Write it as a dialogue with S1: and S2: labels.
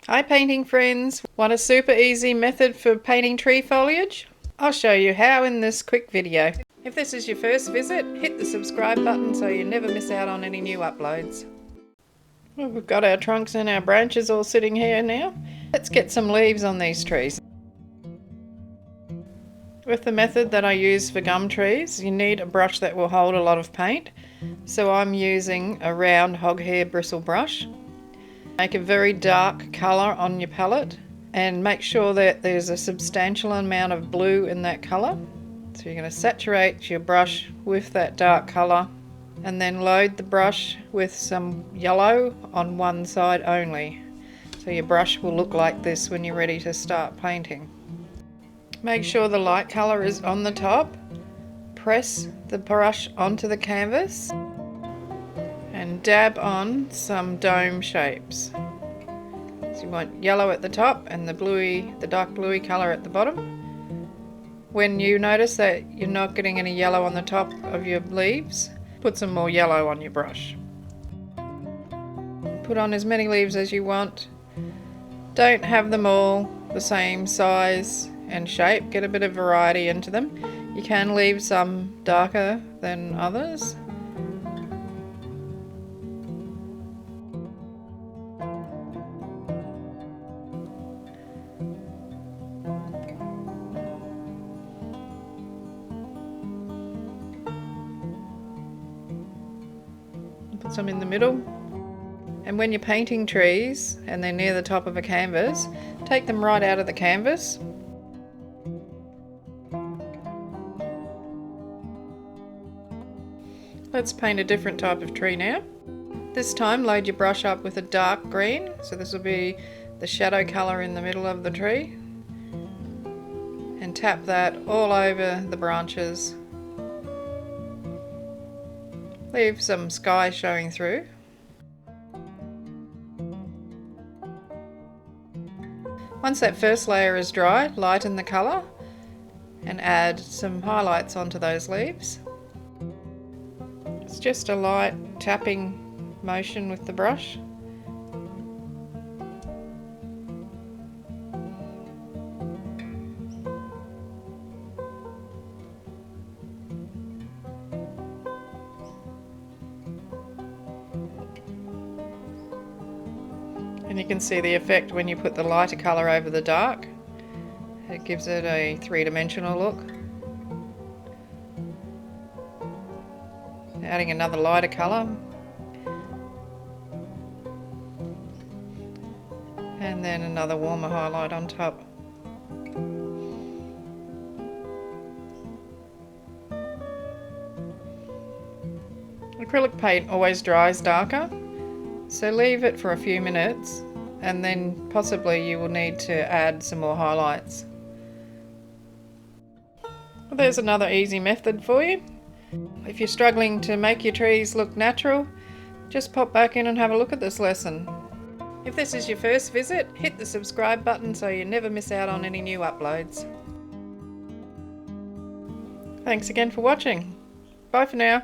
S1: Hi painting friends! Want a super easy method for painting tree foliage? I'll show you how in this quick video. If this is your first visit, hit the subscribe button so you never miss out on any new uploads. Well, we've got our trunks and our branches all sitting here now. Let's get some leaves on these trees. With the method that I use for gum trees, you need a brush that will hold a lot of paint. So I'm using a round hog hair bristle brush. Make a very dark colour on your palette and make sure that there's a substantial amount of blue in that colour. So you're going to saturate your brush with that dark colour and then load the brush with some yellow on one side only. So your brush will look like this when you're ready to start painting. Make sure the light colour is on the top. Press the brush onto the canvas and dab on some dome shapes. So you want yellow at the top and the dark bluey colour at the bottom. When you notice that you're not getting any yellow on the top of your leaves, put some more yellow on your brush. Put on as many leaves as you want. Don't have them all the same size and shape. Get a bit of variety into them. You can leave some darker than others. Put some in the middle. And when you're painting trees and they're near the top of a canvas, take them right out of the canvas. Let's paint a different type of tree now. This time load your brush up with a dark green, so this will be the shadow colour in the middle of the tree, and tap that all over the branches. Leave some sky showing through. Once that first layer is dry, lighten the colour and add some highlights onto those leaves. It's just a light tapping motion with the brush. And you can see the effect when you put the lighter colour over the dark. It gives it a three-dimensional look. Adding another lighter colour. And then another warmer highlight on top. Acrylic paint always dries darker, so leave it for a few minutes and then possibly you will need to add some more highlights. Well, there's another easy method for you. If you're struggling to make your trees look natural, just pop back in and have a look at this lesson. If this is your first visit, hit the subscribe button so you never miss out on any new uploads. Thanks again for watching. Bye for now.